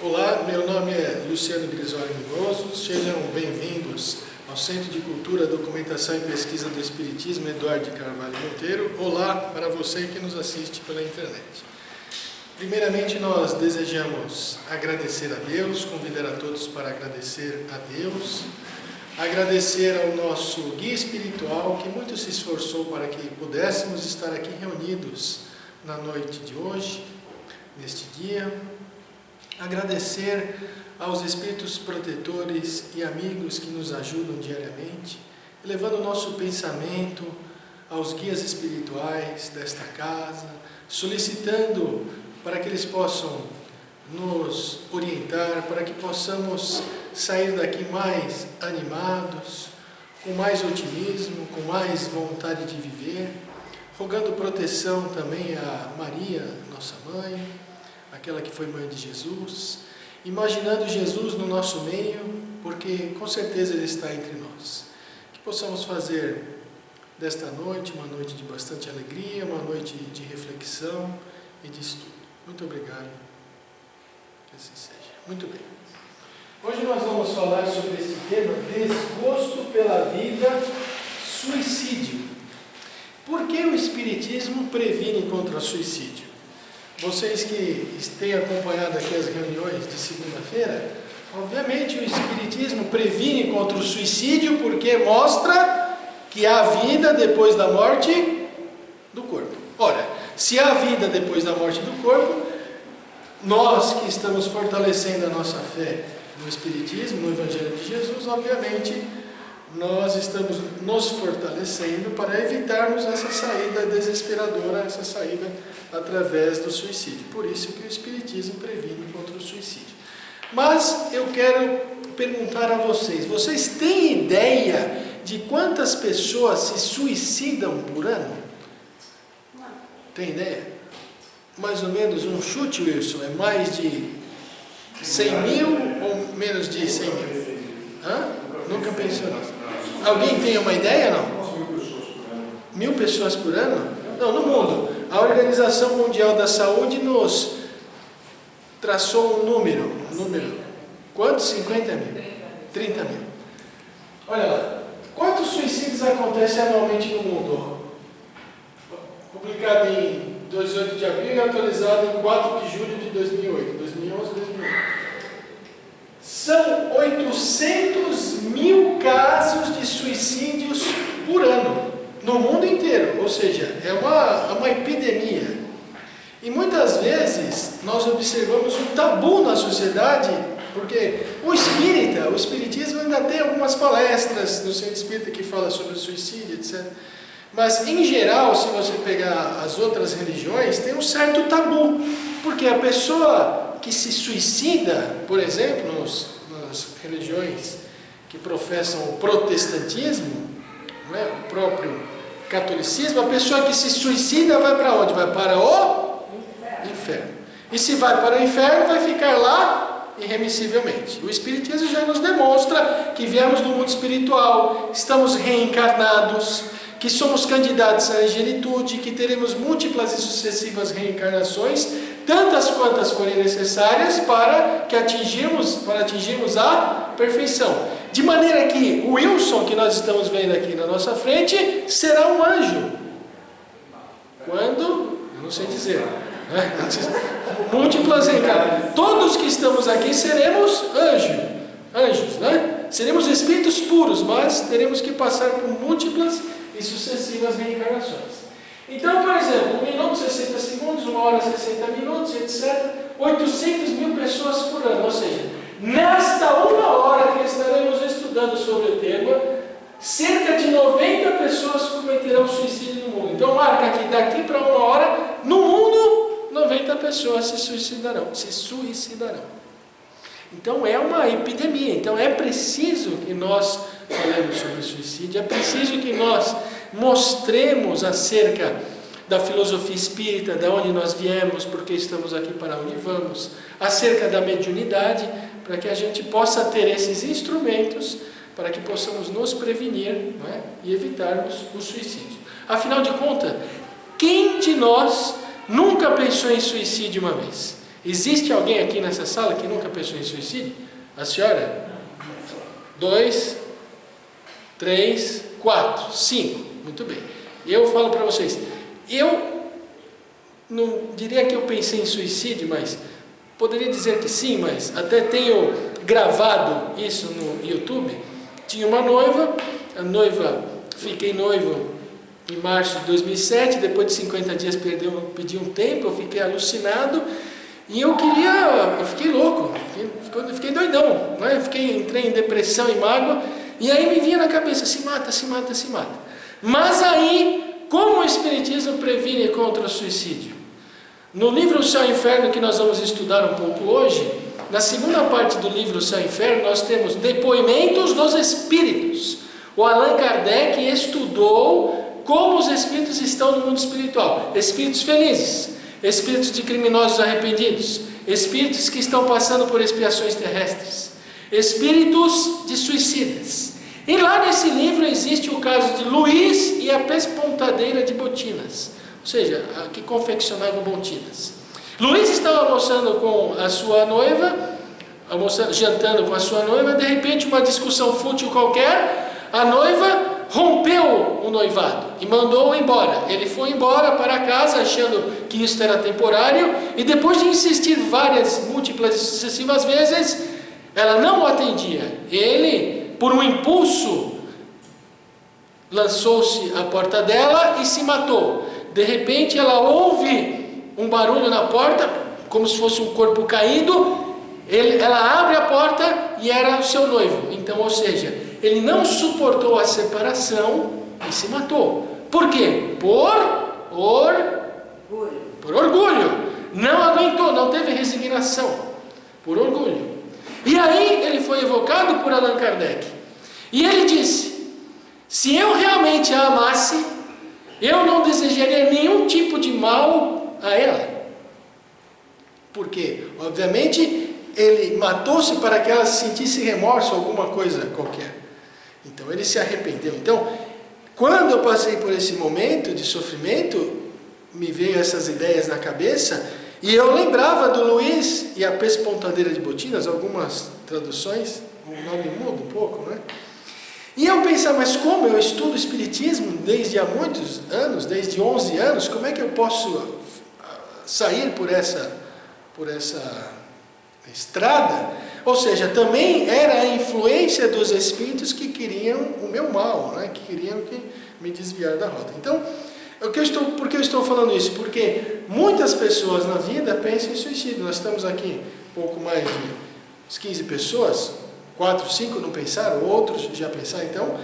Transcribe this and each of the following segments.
Olá, meu nome é Luciano Grisoli Mimoso, sejam bem-vindos ao Centro de Cultura, Documentação e Pesquisa do Espiritismo Eduardo de Carvalho Monteiro. Olá para você que nos assiste pela internet. Primeiramente, nós desejamos agradecer a Deus, convidar a todos para agradecer a Deus, agradecer ao nosso guia espiritual que muito se esforçou para que pudéssemos estar aqui reunidos na noite de hoje, neste dia. Agradecer aos espíritos protetores e amigos que nos ajudam diariamente, elevando o nosso pensamento aos guias espirituais desta casa, solicitando para que eles possam nos orientar, para que possamos sair daqui mais animados, com mais otimismo, com mais vontade de viver, rogando proteção também a Maria, nossa mãe, aquela que foi mãe de Jesus, imaginando Jesus no nosso meio, porque com certeza Ele está entre nós. Que possamos fazer desta noite uma noite de bastante alegria, uma noite de reflexão e de estudo. Muito obrigado. Que assim seja. Muito bem. Hoje nós vamos falar sobre este tema, desgosto pela vida, suicídio. Por que o Espiritismo previne contra o suicídio? Vocês que têm acompanhado aqui as reuniões de segunda-feira, obviamente o Espiritismo previne contra o suicídio porque mostra que há vida depois da morte do corpo. Ora, se há vida depois da morte do corpo, nós que estamos fortalecendo a nossa fé no Espiritismo, no Evangelho de Jesus, obviamente nós estamos nos fortalecendo para evitarmos essa saída desesperadora, essa saída através do suicídio. Por isso que o Espiritismo previne contra o suicídio. Mas eu quero perguntar a vocês, vocês têm ideia de quantas pessoas se suicidam por ano? Não. Tem ideia? Mais ou menos um chute, Wilson, é mais de 100 mil ou menos de 100 mil? Hã? Nunca pensou nisso. Alguém tem uma ideia, não? 1.000 pessoas por ano? Não, no mundo. A Organização Mundial da Saúde nos traçou um número. Quantos? 50 mil? 30 mil. Olha lá. Quantos suicídios acontecem anualmente no mundo? Publicado em 18 de abril e atualizado em 4 de julho de 2008. 2011 e 2008. São 800 mil casos de suicídios por ano, no mundo inteiro, ou seja, é uma epidemia. E muitas vezes nós observamos um tabu na sociedade, porque o espiritismo ainda tem algumas palestras no centro espírita que fala sobre o suicídio, etc. Mas em geral, se você pegar as outras religiões, tem um certo tabu, porque a pessoa que se suicida, por exemplo, nas religiões que professam o protestantismo, não é? O próprio catolicismo, a pessoa que se suicida vai para onde? Vai para o inferno. E se vai para o inferno, vai ficar lá irremissivelmente. O Espiritismo já nos demonstra que viemos do mundo espiritual, estamos reencarnados, que somos candidatos à angelitude, que teremos múltiplas e sucessivas reencarnações, tantas quantas forem necessárias para atingirmos a perfeição. De maneira que o Wilson, que nós estamos vendo aqui na nossa frente, será um anjo. Quando? Eu não sei dizer. Múltiplas reencarnações. Todos que estamos aqui seremos anjos, né? Seremos espíritos puros, mas teremos que passar por múltiplas e sucessivas reencarnações. Então, por exemplo, 1 minuto 60 segundos, 1 hora 60 minutos, etc. 800 mil pessoas por ano, ou seja, nesta 1 hora que estaremos estudando sobre o tema, cerca de 90 pessoas cometerão suicídio no mundo. Então marca aqui, daqui para 1 hora, no mundo, 90 pessoas se suicidarão. Então é uma epidemia, então é preciso que nós falemos sobre o suicídio, é preciso que nós mostremos acerca da filosofia espírita, de onde nós viemos, porque estamos aqui, para onde vamos, acerca da mediunidade, para que a gente possa ter esses instrumentos, para que possamos nos prevenir, não é? E evitarmos o suicídio. Afinal de contas, quem de nós nunca pensou em suicídio uma vez? Existe alguém aqui nessa sala que nunca pensou em suicídio? A senhora? 2, 3, 4, 5. Muito bem. Eu falo para vocês, eu não diria que eu pensei em suicídio, mas poderia dizer que sim, mas até tenho gravado isso no YouTube. Tinha uma noiva, fiquei noivo em março de 2007, depois de 50 dias pedi um tempo, eu fiquei alucinado, e eu fiquei louco, fiquei doidão, né? Entrei em depressão e mágoa, e aí me vinha na cabeça, se mata. Mas aí, como o Espiritismo previne contra o suicídio? No livro O Céu e o Inferno, que nós vamos estudar um pouco hoje, na segunda parte do livro O Céu e o Inferno, nós temos depoimentos dos espíritos. O Allan Kardec estudou como os espíritos estão no mundo espiritual. Espíritos felizes, espíritos de criminosos arrependidos, espíritos que estão passando por expiações terrestres, espíritos de suicidas. E lá nesse livro existe o caso de Luís e a pespontadeira de botinas, ou seja, a que confeccionava botinas. Luís estava almoçando com a sua noiva, jantando com a sua noiva, de repente uma discussão fútil qualquer, a noiva rompeu o noivado e mandou-o embora. Ele foi embora para casa achando que isso era temporário, e depois de insistir múltiplas e sucessivas vezes, ela não o atendia. Ele, por um impulso, lançou-se à porta dela e se matou. De repente ela ouve um barulho na porta, como se fosse um corpo caído. Ela abre a porta e era o seu noivo. Então, ou seja, ele não suportou a separação e se matou. Por quê? Por orgulho. Não aguentou, não teve resignação. Por orgulho. E aí ele foi evocado por Allan Kardec. E ele disse: se eu realmente a amasse, eu não desejaria nenhum tipo de mal a ela. Porque, obviamente, ele matou-se para que ela sentisse remorso, alguma coisa qualquer. Então ele se arrependeu. Então, quando eu passei por esse momento de sofrimento, me veio essas ideias na cabeça, e eu lembrava do Luís e a pespontadeira de botinas, algumas traduções, o nome muda um pouco, né? E eu pensava, mas como eu estudo Espiritismo desde há muitos anos, desde 11 anos, como é que eu posso sair por essa estrada? Ou seja, também era a influência dos espíritos que queriam o meu mal, né? Que queriam me desviar da rota. Então, por que eu estou falando isso? Porque muitas pessoas na vida pensam em suicídio. Nós estamos aqui pouco mais de 15 pessoas, 4, 5 não pensaram, outros já pensaram. Então,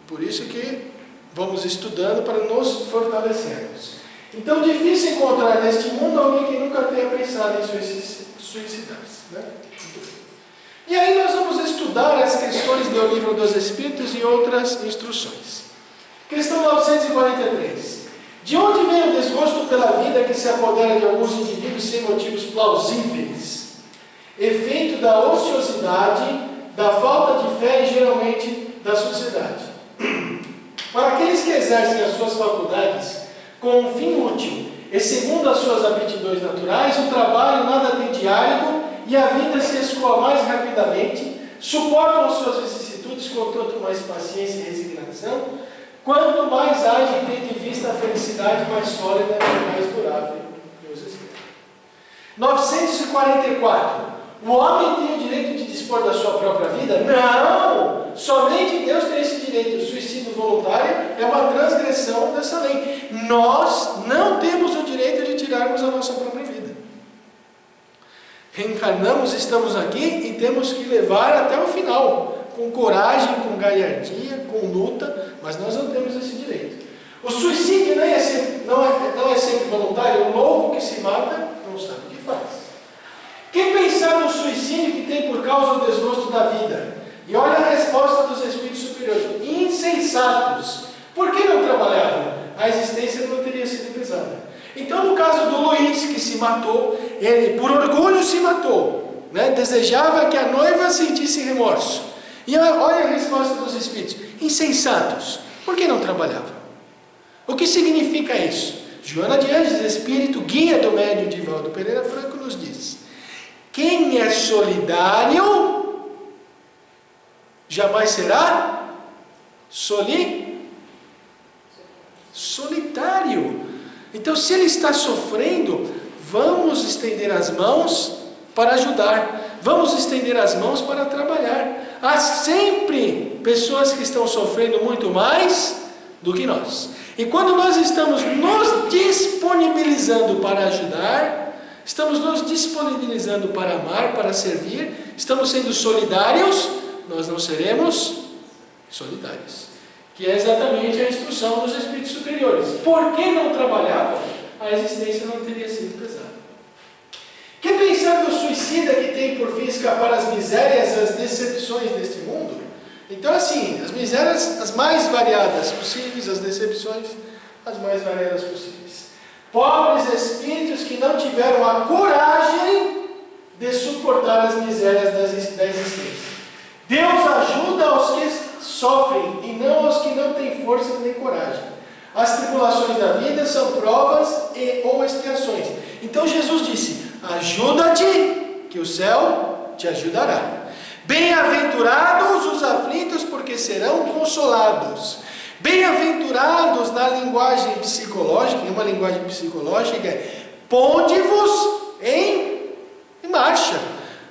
por isso que vamos estudando para nos fortalecermos. Então, difícil encontrar neste mundo alguém que nunca tenha pensado em suicidar-se, né? E aí nós vamos estudar as questões do Livro dos Espíritos e outras instruções. Questão 943. De onde vem o desgosto pela vida que se apodera de alguns indivíduos sem motivos plausíveis? Efeito da ociosidade, da falta de fé e geralmente da sociedade. Para aqueles que exercem as suas faculdades com um fim útil e segundo as suas aptidões naturais, o trabalho nada tem de árduo e a vida se escoa mais rapidamente, suportam as suas vicissitudes com tanto mais paciência e resignação, quanto mais age e tem de vista a felicidade mais sólida e mais durável. Deus espera. 944. O homem tem o direito de dispor da sua própria vida? Não! Somente Deus tem esse direito. O suicídio voluntário é uma transgressão dessa lei. Nós não temos o direito de tirarmos a nossa própria vida. Reencarnamos, estamos aqui e temos que levar até o final, com coragem, com galhardia, com luta, mas nós não temos esse direito. O suicídio não é sempre voluntário. O louco que se mata não sabe o que faz. Quem pensar no suicídio que tem por causa o desgosto da vida? E olha a resposta dos espíritos superiores: insensatos. Por que não trabalhavam? A existência não teria sido pesada. Então, no caso do Luís, que se matou, ele por orgulho se matou, né? Desejava que a noiva sentisse remorso. E olha a resposta dos espíritos: insensatos. Por que não trabalhavam? O que significa isso? Joana de Anjos, espírito guia do médium Divaldo Pereira Franco, nos diz: quem é solidário jamais será solitário. Então, se ele está sofrendo, vamos estender as mãos para ajudar, vamos estender as mãos para trabalhar. Há sempre pessoas que estão sofrendo muito mais do que nós. E quando nós estamos nos disponibilizando para ajudar, estamos nos disponibilizando para amar, para servir, estamos sendo solidários, nós não seremos solitários. Que é exatamente a instrução dos espíritos superiores. Por que não trabalhavam? A existência não teria sido pesada. Quer pensar no suicida que tem por fim escapar às misérias, às decepções deste mundo? Então, assim, as misérias as mais variadas possíveis, as decepções as mais variadas possíveis. Pobres espíritos que não tiveram a coragem de suportar as misérias da existência. Deus ajuda aos que sofrem e não aos que não têm força nem coragem. As tribulações da vida são provas ou expiações. Então Jesus disse: ajuda-te, que o céu te ajudará. Bem-aventurados os aflitos, porque serão consolados. Bem-aventurados na linguagem psicológica, uma linguagem psicológica é: ponde-vos em marcha.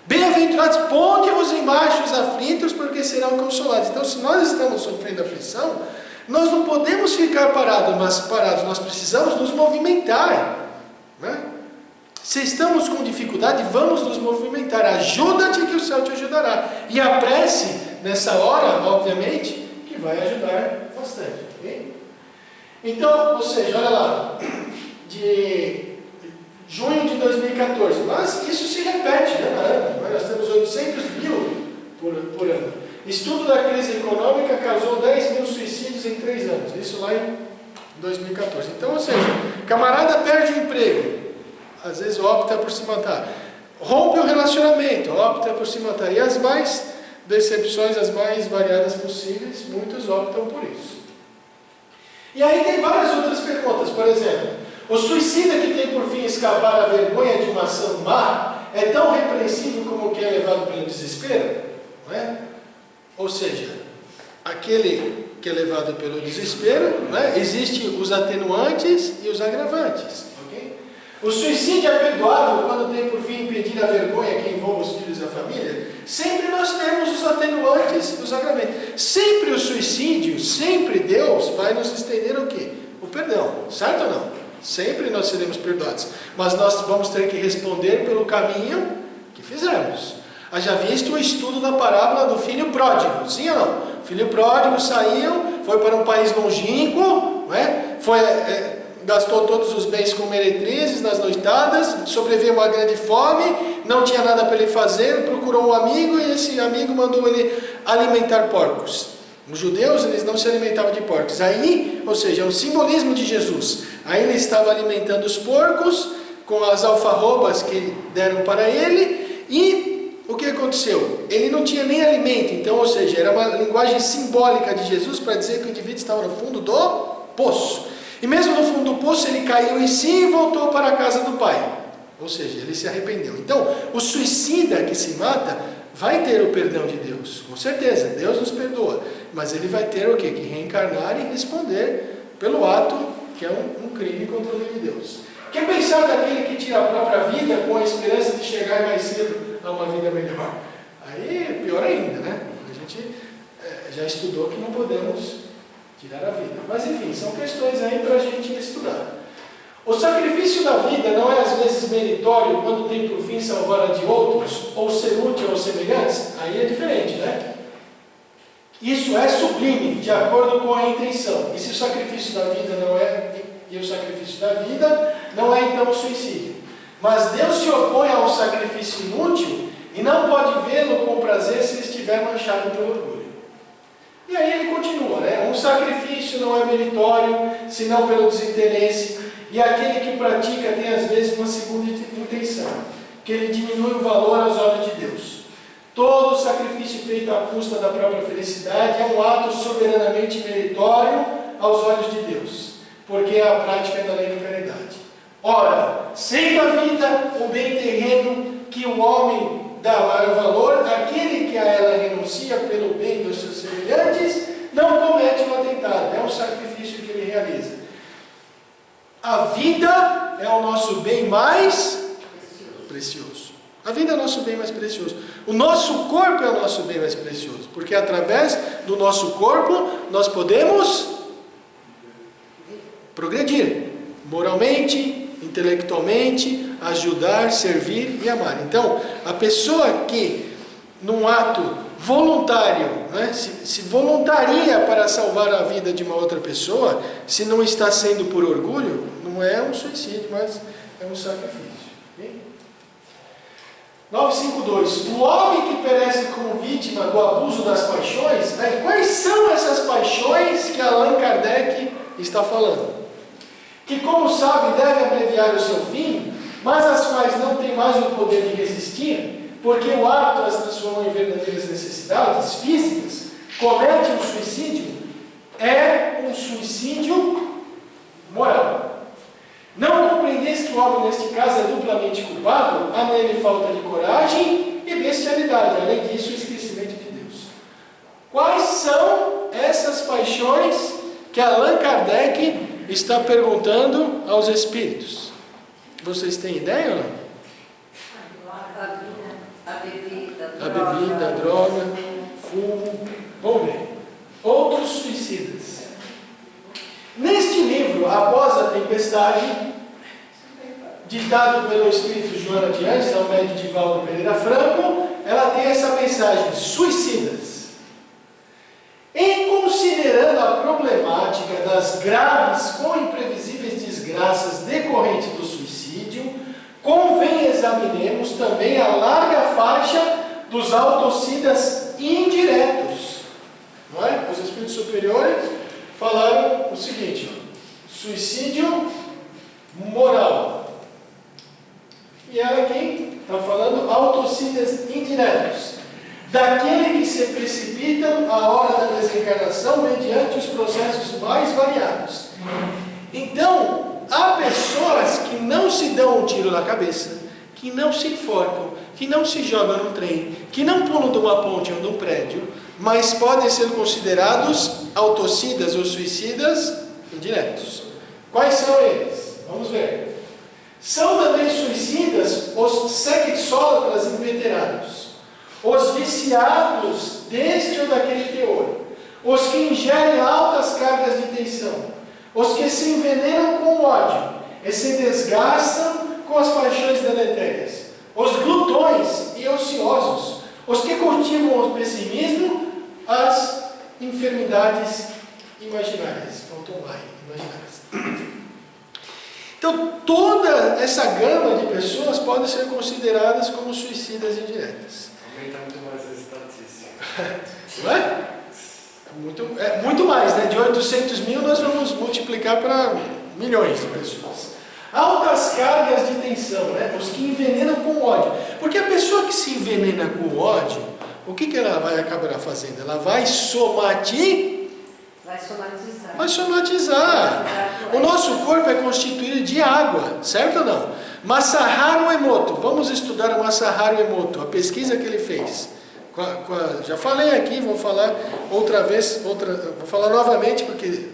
Bem-aventurados, ponde-vos em marcha os aflitos, porque serão consolados. Então, se nós estamos sofrendo aflição, nós não podemos ficar parados, nós precisamos nos movimentar, né? Se estamos com dificuldade, vamos nos movimentar. Ajuda-te, que o céu te ajudará. E a prece, nessa hora, obviamente, que vai ajudar bastante. Okay? Então, ou seja, olha lá, de junho de 2014, mas isso se repete, né? Nós temos 800 mil por ano. Estudo da crise econômica causou 10 mil suicídios em 3 anos. Isso lá em 2014. Então, ou seja, camarada perde o emprego, às vezes opta por se matar. Rompe o relacionamento, opta por se matar. E as mais decepções, as mais variadas possíveis, muitos optam por isso. E aí tem várias outras perguntas. Por exemplo, o suicida que tem por fim escapar a vergonha de uma ação má é tão repreensível como o que é levado pelo desespero? Não é? Ou seja, aquele que é levado pelo desespero, não é? Existem os atenuantes e os agravantes. Okay? O suicídio é perdoável quando tem por fim impedir a vergonha que envolve os filhos e a família? Sempre nós temos os atenuantes e os agravantes. Sempre o suicídio, sempre Deus vai nos estender o quê? O perdão, certo ou não? Sempre nós seremos perdoados, mas nós vamos ter que responder pelo caminho que fizemos. Haja visto o estudo da parábola do filho pródigo, sim ou não? O filho pródigo saiu, foi para um país longínquo, não é? Gastou todos os bens com meretrizes nas noitadas, sobreviveu uma grande fome, não tinha nada para ele fazer, procurou um amigo e esse amigo mandou ele alimentar porcos. Os judeus, eles não se alimentavam de porcos. Aí, ou seja, é o simbolismo de Jesus. Aí ele estava alimentando os porcos com as alfarrobas que deram para ele. E o que aconteceu? Ele não tinha nem alimento. Então, ou seja, era uma linguagem simbólica de Jesus para dizer que o indivíduo estava no fundo do poço. E mesmo no fundo do poço, ele caiu em si e voltou para a casa do pai. Ou seja, ele se arrependeu. Então, o suicida que se mata vai ter o perdão de Deus, com certeza, Deus nos perdoa, mas ele vai ter o quê? Que reencarnar e responder pelo ato que é um crime contra o nome de Deus. Quer pensar daquele que tira a própria vida com a esperança de chegar mais cedo a uma vida melhor? Aí, pior ainda, né? A gente já estudou que não podemos tirar a vida, mas enfim, são questões aí para a gente estudar. O sacrifício da vida não é às vezes meritório quando tem por fim salvar a de outros, ou ser útil aos semelhantes? Aí é diferente, né? Isso é sublime, de acordo com a intenção. E se o sacrifício da vida não é, e o sacrifício da vida não é então o suicídio. Mas Deus se opõe a um sacrifício inútil e não pode vê-lo com prazer se estiver manchado pelo orgulho. E aí ele continua, né? Um sacrifício não é meritório, senão pelo desinteresse. E aquele que pratica tem às vezes uma segunda intenção, que ele diminui o valor aos olhos de Deus. Todo sacrifício feito à custa da própria felicidade é um ato soberanamente meritório aos olhos de Deus, porque é a prática da lei da caridade. Ora, sendo a vida um bem terreno que o homem dá maior valor, aquele que a ela renuncia pelo bem dos seus semelhantes, não comete um atentado, é um sacrifício que ele realiza. A vida é o nosso bem mais precioso. A vida é o nosso bem mais precioso. O nosso corpo é o nosso bem mais precioso, porque através do nosso corpo nós podemos progredir moralmente, intelectualmente, ajudar, servir e amar. Então, a pessoa que num ato voluntário, né, se voluntaria para salvar a vida de uma outra pessoa, se não está sendo por orgulho, não é um suicídio, mas é um sacrifício. Okay? 952. O homem que perece como vítima do abuso das paixões, né, quais são essas paixões que Allan Kardec está falando? Que, como sabe, deve abreviar o seu fim, mas as quais não têm mais o poder de resistir, porque o hábito as transformou em verdadeiras necessidades físicas, comete um suicídio, é um suicídio moral. Não compreendeis que o homem, neste caso, é duplamente culpado? Há nele falta de coragem e bestialidade, além disso, o esquecimento de Deus. Quais são essas paixões que Allan Kardec está perguntando aos espíritos? Vocês têm ideia ou não? A bebida, a droga, fumo. Vamos ver. Outros suicidas. Neste livro, Após a Tempestade, ditado pelo espírito Joana de Anjos, ao médico Divaldo Pereira Franco, ela tem essa mensagem: suicidas. Em considerando a problemática das graves ou imprevisíveis desgraças decorrentes do suicídio, convém examinemos também a larga faixa dos autocidas indiretos. Não é? Os espíritos superiores falaram o seguinte: suicídio moral. E ela aqui está falando autocidas indiretos. Daquele que se precipitam à hora da desencarnação mediante os processos mais variados. Então, há pessoas que não se dão um tiro na cabeça, que não se enforcam, que não se jogam num trem, que não pulam de uma ponte ou de um prédio, mas podem ser considerados autocidas ou suicidas indiretos. Quais são eles? Vamos ver. São também suicidas os sexólatras inveterados, os viciados deste ou daquele teor, os que ingerem altas cargas de tensão, os que se envenenam com o ódio e se desgastam com as paixões deletérias, os glutões e ociosos, os que cultivam o pessimismo, as enfermidades imaginárias. Faltou um lá, imaginárias. Então, toda essa gama de pessoas podem ser consideradas como suicidas indiretas. Aumenta muito mais a estatística. Não é? Muito mais, né? De 800 mil nós vamos multiplicar para milhões de pessoas. Altas cargas de tensão, né? Os que envenenam com ódio. Porque a pessoa que se envenena com ódio, o que ela vai acabar fazendo? Ela vai somatizar. Vai somatizar. O nosso corpo é constituído de água, certo ou não? Masaharu Emoto, vamos estudar o Masaharu Emoto, a pesquisa que ele fez. Já falei aqui, vou falar outra vez, vou falar novamente, porque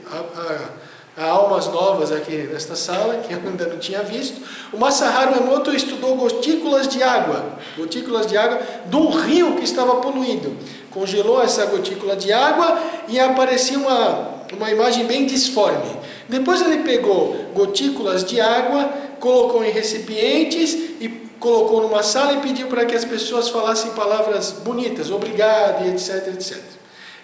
há almas novas aqui nesta sala, que eu ainda não tinha visto. O Masaharu Emoto estudou gotículas de água de um rio que estava poluído. Congelou essa gotícula de água e aparecia uma imagem bem disforme. Depois ele pegou gotículas de água, colocou em recipientes e colocou numa sala e pediu para que as pessoas falassem palavras bonitas, obrigado, etc, etc.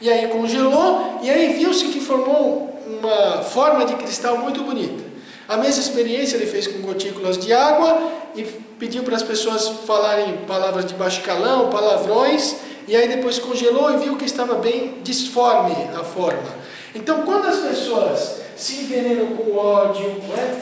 E aí congelou, e aí viu-se que formou uma forma de cristal muito bonita. A mesma experiência ele fez com gotículas de água e pediu para as pessoas falarem palavras de baixo calão, palavrões, e aí depois congelou e viu que estava bem disforme a forma. Então, quando as pessoas se envenenam com ódio, né,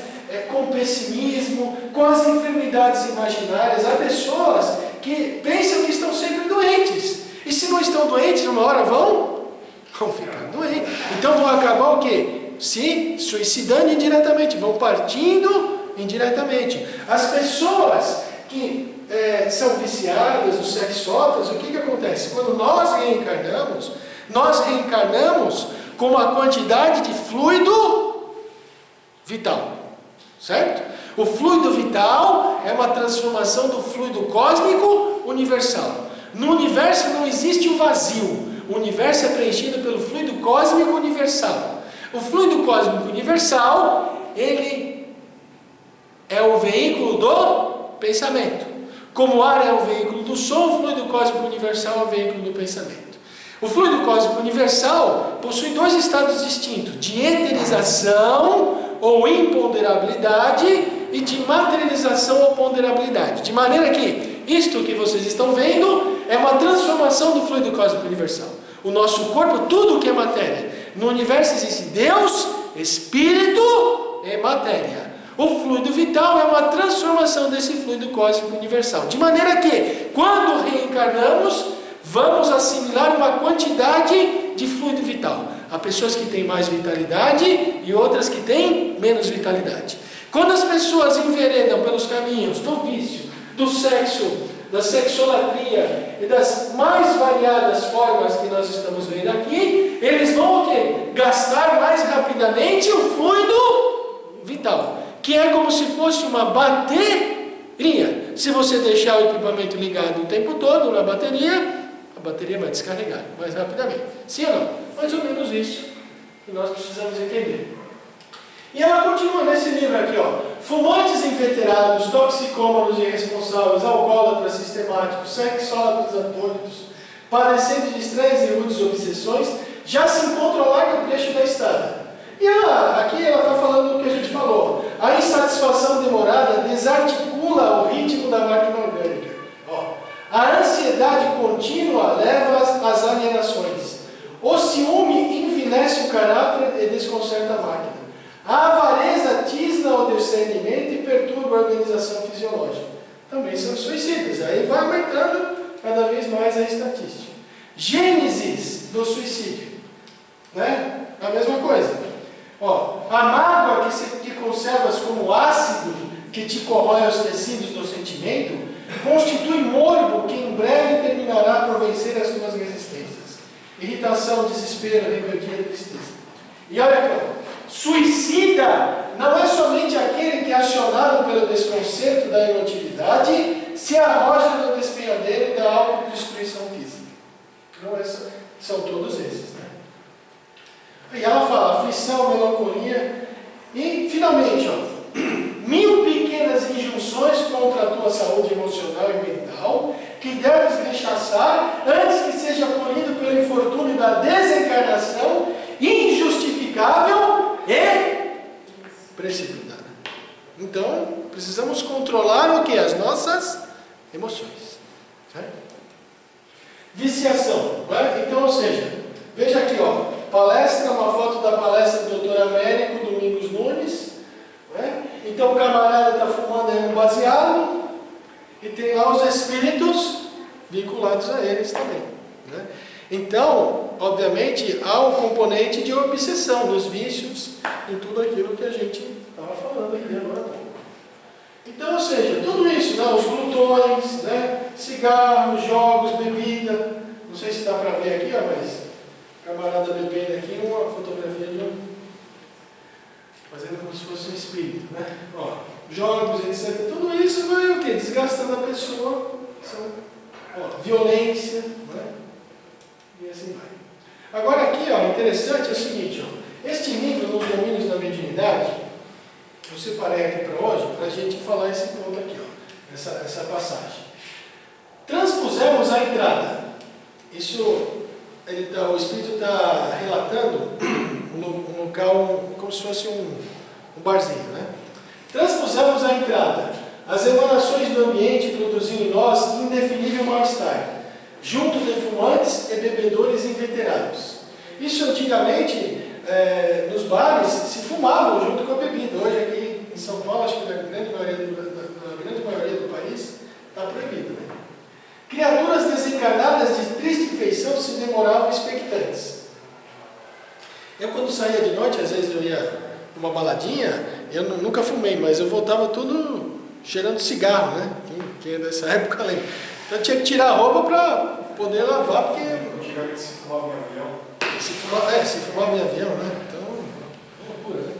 com pessimismo, com as enfermidades imaginárias, há pessoas que pensam que estão sempre doentes. E se não estão doentes, uma hora vão ficar doentes. Então vão acabar o quê? Se suicidando indiretamente, vão partindo indiretamente. As pessoas que são viciadas, os sexópatas, o que acontece? Quando nós reencarnamos com uma quantidade de fluido vital, certo? O fluido vital é uma transformação do fluido cósmico universal. No universo não existe o vazio. O universo é preenchido pelo fluido cósmico universal. O fluido cósmico universal, ele é o veículo do pensamento. Como o ar é o veículo do som, o fluido cósmico universal é o veículo do pensamento. O fluido cósmico universal possui dois estados distintos, de eterização ou imponderabilidade e de materialização ou ponderabilidade. De maneira que isto que vocês estão vendo é uma transformação do fluido cósmico universal. O nosso corpo, tudo que é matéria. No universo existe Deus, Espírito e matéria. O fluido vital é uma transformação desse fluido cósmico universal. De maneira que, quando reencarnamos, vamos assimilar uma quantidade de fluido vital. Há pessoas que têm mais vitalidade e outras que têm menos vitalidade. Quando as pessoas enveredam pelos caminhos do vício, do sexo, da sexolatria e das mais variadas formas que nós estamos vendo aqui, eles vão o quê? Gastar mais rapidamente o fluido vital, que é como se fosse uma bateria. Se você deixar o equipamento ligado o tempo todo na bateria, a bateria vai descarregar mais rapidamente. Sim ou não? Mais ou menos isso que nós precisamos entender. E ela continua nesse livro aqui, ó. Fumantes inveterados, toxicômanos irresponsáveis, alcoólatras sistemáticos, sexólatras atônitos, padecendo de estranhas e rudes obsessões, já se encontram a largo trecho da estrada. E aqui ela está falando do que a gente falou. A insatisfação demorada desarticula o ritmo da máquina orgânica. Ó. A ansiedade contínua leva às alienações. O ciúme envilece o caráter e desconcerta a máquina. A avareza tisna o discernimento e perturba a organização fisiológica. Também são suicidas. Aí vai aumentando cada vez mais a estatística. Gênesis do suicídio. Né? A mesma coisa. Ó, a mágoa que conservas como ácido que te corrói os tecidos do sentimento constitui morbo que em breve terminará por vencer as tuas resistências. Irritação, desespero, rebeldia, tristeza. E olha aqui, suicida não é somente aquele que, acionado pelo desconcerto da emotividade, se arroja no despenhadeiro da autodestruição física. Não é só, são todos esses, né? E ela fala aflição, melancolia e, finalmente, ó, 1000 pequenas injunções contra a tua saúde emocional e mental que deves rechaçar antes que seja punido pelo infortúnio da desencarnação injustificável e precipitada. Então, precisamos controlar o que? As nossas emoções. Certo? Viciação. Né? Então, ou seja, veja aqui, ó, palestra, uma foto da palestra do Dr. Américo Domingos Nunes. Né? Então, o camarada está fumando aí um baseado e tem lá os espíritos vinculados a eles também. Né? Então, obviamente, há um componente de obsessão dos vícios em tudo aquilo que a gente estava falando aqui agora. Então, ou seja, tudo isso, né? Os glutões, né? Cigarros, jogos, bebida. Não sei se dá para ver aqui, ó, mas camarada bebendo aqui, uma fotografia de um, fazendo como se fosse um espírito, né? Ó, jogos, etc. Tudo isso vai o quê? Desgastando a pessoa. São, ó, violência, né? E assim vai. Agora aqui, ó, interessante é o seguinte, ó, este livro, Nos Domínios da Mediunidade, eu separei aqui para hoje, para a gente falar esse ponto aqui, ó, essa passagem. Transpusemos a entrada. Isso, o Espírito está relatando um local como se fosse um barzinho, né? Transpusemos a entrada. As emanações do ambiente produziam em nós indefinível mal-estar, junto de fumantes e bebedores inveterados. Isso antigamente, nos bares, se fumavam junto com a bebida. Hoje aqui em São Paulo, acho que na grande maioria do país, está proibido. Né? Criaturas desencarnadas de triste feição se demoravam expectantes. Eu, quando saía de noite, às vezes eu ia numa baladinha, Eu nunca fumei, mas eu voltava tudo cheirando cigarro, né? Quem é dessa época lembra. Então eu tinha que tirar a roupa para poder lavar, porque... Antigamente se fumava em avião. Se fumava em avião, né? Então, loucura, né?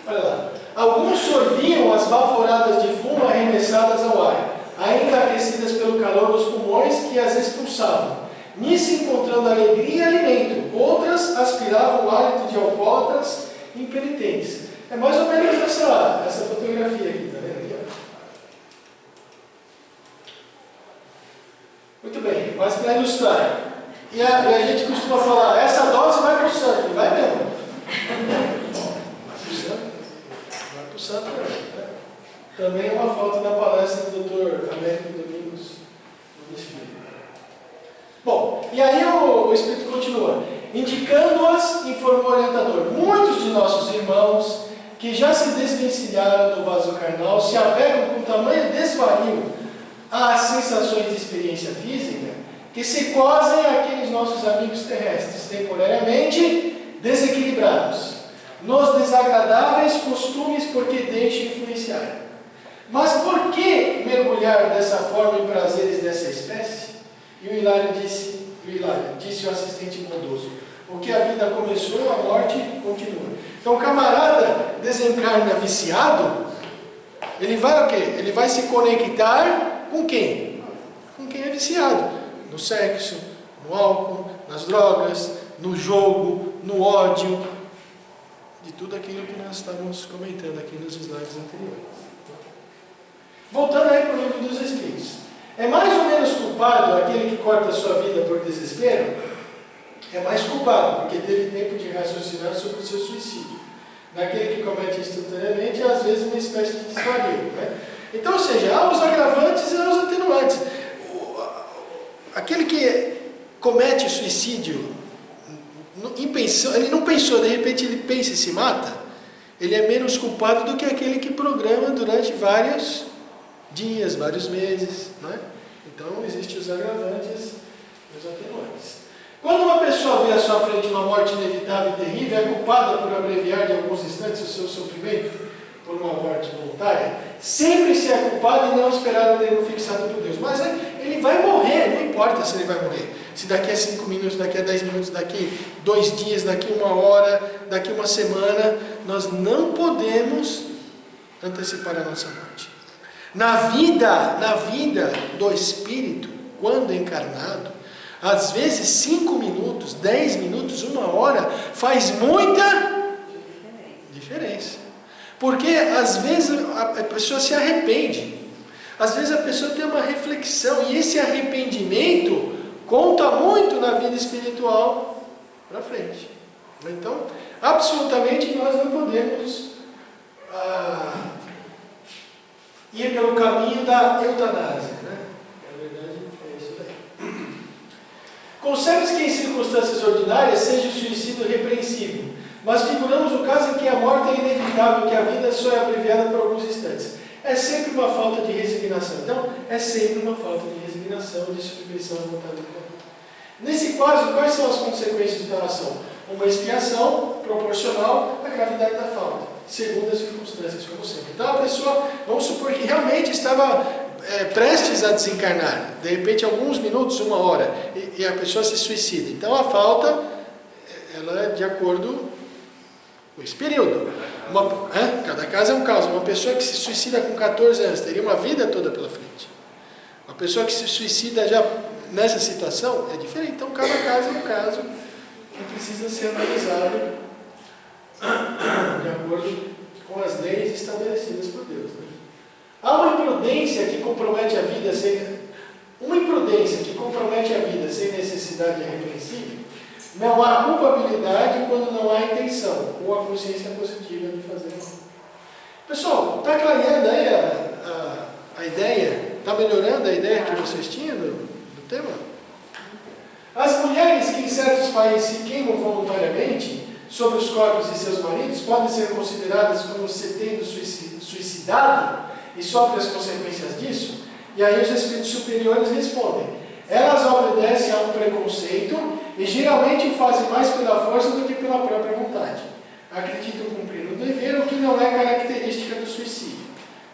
Olha lá. Alguns sorviam as baforadas de fumo arremessadas ao ar, ainda aquecidas pelo calor dos pulmões que as expulsavam. Nisso encontrando alegria e alimento. Outras aspiravam o hálito de alcoólatras impenitentes. É mais ou menos essa fotografia aqui, tá vendo? Aqui, ó. Muito bem, mas para ilustrar. E a gente costuma falar, essa dose vai para o santo, vai mesmo. Vai para o santo mesmo. Né? Também é uma foto da palestra do Dr. Américo Domingos. Bom, e aí o Espírito continua. Indicando-as, informou o orientador. Muitos de nossos irmãos que já se desvencilharam do vaso carnal se apegam com tamanho desvario às sensações de experiência física que se cosem àqueles nossos amigos terrestres, temporariamente desequilibrados, nos desagradáveis costumes porque deixam influenciar. Mas por que mergulhar dessa forma em prazeres dessa espécie? E o Hilário disse o assistente bondoso, porque a vida começou, a morte continua. Então o camarada desencarna viciado, ele vai o quê? Ele vai se conectar com quem? Com quem é viciado. No sexo, no álcool, nas drogas, no jogo, no ódio, de tudo aquilo que nós estávamos comentando aqui nos slides anteriores. Voltando aí para o livro dos Espíritos. É mais ou menos culpado aquele que corta a sua vida por desespero? É mais culpado, porque teve tempo de raciocinar sobre o seu suicídio. Naquele que comete instantaneamente, às vezes uma espécie de desvario, né? Então, ou seja, há os agravantes e há os atenuantes. Aquele que comete suicídio, ele não pensou, de repente ele pensa e se mata, ele é menos culpado do que aquele que programa durante vários dias, vários meses, né? Então, existem os agravantes e os atenuantes. Quando uma pessoa vê à sua frente uma morte inevitável e terrível, é culpada por abreviar de alguns instantes o seu sofrimento por uma morte voluntária, sempre se é culpado e não esperar o tempo fixado por Deus. Mas ele vai morrer, não importa se ele vai morrer. Se daqui a 5 minutos, daqui a 10 minutos, daqui 2 dias, daqui 1 hora, daqui 1 semana, nós não podemos antecipar a nossa morte. Na vida do espírito, quando encarnado, às vezes 5 minutos, 10 minutos, 1 hora, faz muita diferença. Porque às vezes a pessoa se arrepende, às vezes a pessoa tem uma reflexão, e esse arrependimento conta muito na vida espiritual para frente. Então, absolutamente nós não podemos ir pelo caminho da eutanásia, né? Na verdade, é isso daí. Concebe-se que em circunstâncias ordinárias seja o suicídio repreensível, mas figuramos o caso em que a morte é inevitável, que a vida só é abreviada por alguns instantes. É sempre uma falta de resignação. Então, é sempre uma falta de resignação, de submissão à vontade do corpo. Nesse caso, quais são as consequências da ação? Uma expiação proporcional à gravidade da falta, segundo as circunstâncias, como sempre. Então, a pessoa, vamos supor que realmente estava prestes a desencarnar, de repente, alguns minutos, 1 hora, e a pessoa se suicida. Então, a falta, ela é de acordo com esse período. Cada caso é um caso. Uma pessoa que se suicida com 14 anos teria uma vida toda pela frente. Uma pessoa que se suicida já nessa situação é diferente. Então, cada caso é um caso que precisa ser analisado de acordo com as leis estabelecidas por Deus. Né? Há uma imprudência que compromete a vida sem necessidade repreensível. Não há culpabilidade quando não há intenção ou a consciência positiva de fazer mal. Pessoal, está clareando aí a ideia? Está melhorando a ideia que vocês tinham do tema? As mulheres que em certos países se queimam voluntariamente sobre os corpos de seus maridos podem ser consideradas como se tendo suicidado e sofrem as consequências disso? E aí os espíritos superiores respondem: elas obedecem a um preconceito e geralmente o fazem mais pela força do que pela própria vontade. acreditam cumprir o dever, o que não é característica do suicídio.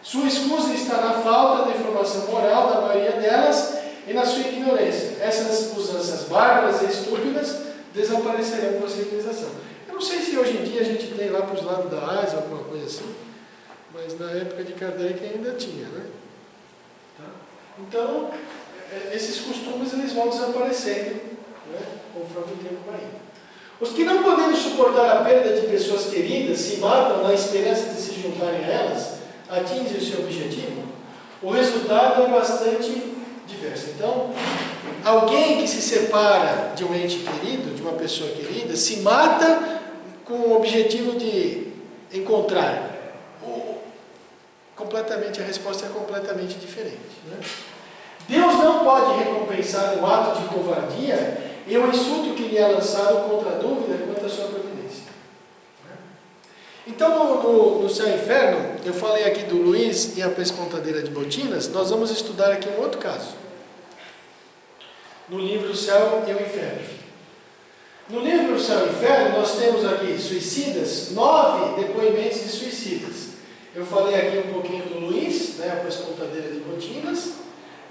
Sua escusa está na falta de formação moral da maioria delas e na sua ignorância. Essas usanças bárbaras e estúpidas desaparecerão com a civilização. Eu não sei se hoje em dia a gente tem lá para os lados da Ásia, alguma coisa assim, mas na época de Kardec ainda tinha, né? Então, esses costumes eles vão desaparecendo, né, conforme o tempo vai indo. Os que não podendo suportar a perda de pessoas queridas se matam na esperança de se juntarem a elas, atingem o seu objetivo, o resultado é bastante diverso. Então, alguém que se separa de um ente querido, de uma pessoa querida, se mata com o objetivo de encontrar. Completamente, a resposta é completamente diferente, né? Deus não pode recompensar um ato de covardia e o insulto que lhe é lançado contra a dúvida quanto à sua providência. Então, no Céu e Inferno, eu falei aqui do Luiz e a Pespontadeira de Botinas, nós vamos estudar aqui um outro caso. No livro O Céu e o Inferno. No livro O Céu e o Inferno, nós temos aqui suicidas, 9 depoimentos de suicidas. Eu falei aqui um pouquinho do Luiz, né, a Pespontadeira de Botinas,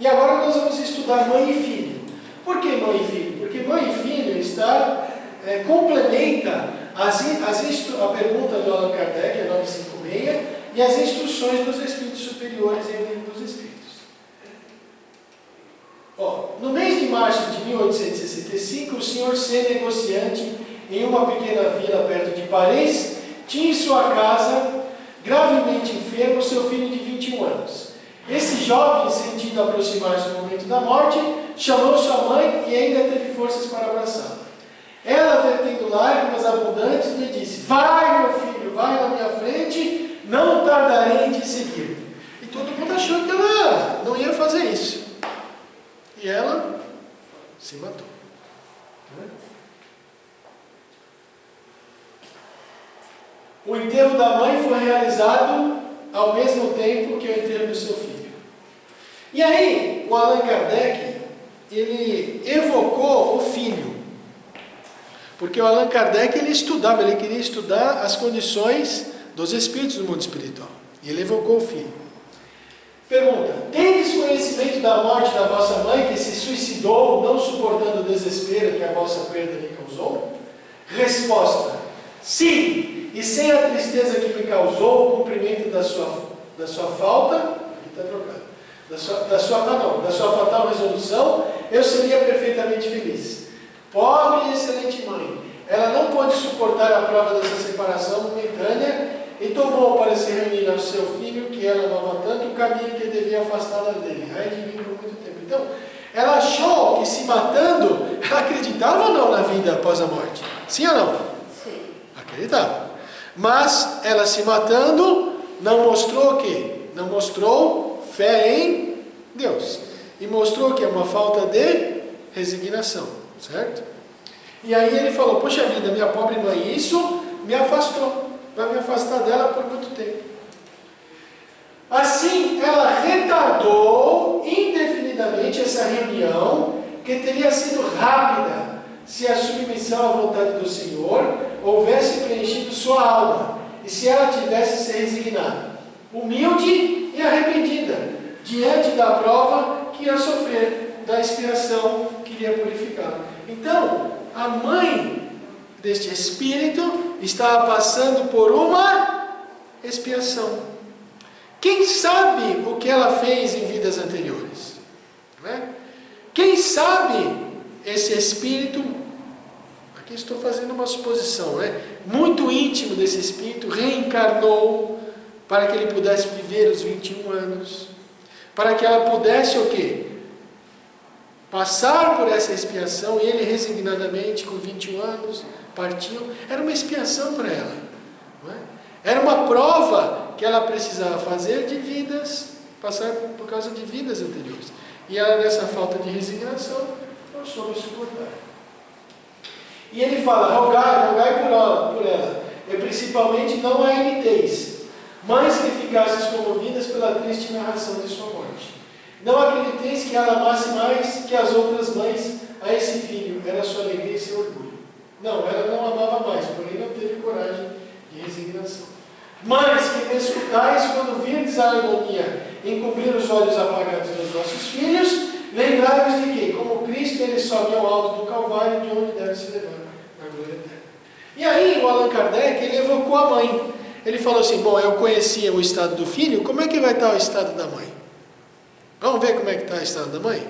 e agora nós vamos estudar mãe e filho. Por que mãe e filho? Porque mãe e filho complementa a pergunta do Allan Kardec, a 956, e as instruções dos Espíritos Superiores em O Livro dos Espíritos. No mês de março de 1865, o Sr. C., negociante em uma pequena vila perto de Paris, tinha em sua casa, gravemente enfermo, seu filho de 21 anos. Esse jovem, sentindo aproximar-se do momento da morte, chamou sua mãe e ainda teve forças para abraçá-la. Ela, vertendo lágrimas abundantes, lhe disse: vai, meu filho, vai na minha frente, não tardarei em te seguir. E todo mundo achou que ela não ia fazer isso. E ela se matou. O enterro da mãe foi realizado ao mesmo tempo que o enterro do seu filho. E aí, o Allan Kardec, ele evocou o filho. Porque o Allan Kardec, ele queria estudar as condições dos espíritos do mundo espiritual. E ele evocou o filho. Pergunta: tendes conhecimento da morte da vossa mãe, que se suicidou, não suportando o desespero que a vossa perda lhe causou? Resposta: sim, e sem a tristeza que me causou o cumprimento da sua falta, aqui está trocado, da sua fatal resolução, eu seria perfeitamente feliz. Pobre e excelente mãe, ela não pôde suportar a prova dessa separação momentânea e tomou para se reunir ao seu filho, que ela amava tanto, o caminho que devia afastá-la dele. Ai de mim por muito tempo. Então, ela achou que se matando, ela acreditava ou não na vida após a morte? Sim ou não? Sim. Acreditava. Mas ela se matando, não mostrou o quê? Não mostrou fé em Deus. E mostrou que é uma falta de resignação, certo? E aí ele falou: poxa vida, minha pobre mãe, isso me afastou. Vai me afastar dela por muito tempo. Assim, ela retardou indefinidamente essa reunião, que teria sido rápida se a submissão à vontade do Senhor houvesse preenchido sua alma e se ela tivesse se resignado, humilde e arrependida, diante da prova que ia sofrer, da expiação que iria purificá-la. Então, a mãe deste espírito estava passando por uma expiação. Quem sabe o que ela fez em vidas anteriores? Não é? Quem sabe esse espírito, aqui estou fazendo uma suposição, muito íntimo desse espírito, reencarnou para que ele pudesse viver os 21 anos, para que ela pudesse o quê? Passar por essa expiação, e ele resignadamente, com 21 anos, partiu. Era uma expiação para ela, não é? Era uma prova que ela precisava fazer de vidas, passar por causa de vidas anteriores. E ela, nessa falta de resignação, não soube suportar. E ele fala: rogai por ela, e principalmente não a imiteis, mães que ficasseis comovidas pela triste narração de sua morte. Não acrediteis que ela amasse mais que as outras mães a esse filho, era sua alegria e seu orgulho. Não, ela não amava mais, porém não teve coragem e resignação. Mães, que me escutais quando virdes a harmonia encobrir os olhos apagados dos vossos filhos, lembrai-vos de que, como Cristo, ele sobe ao alto do Calvário, de onde deve se levar a glória eterna. E aí, o Allan Kardec, ele evocou a mãe. Ele falou assim, bom, eu conhecia o estado do filho, como é que vai estar o estado da mãe? Vamos ver como é que está o estado da mãe?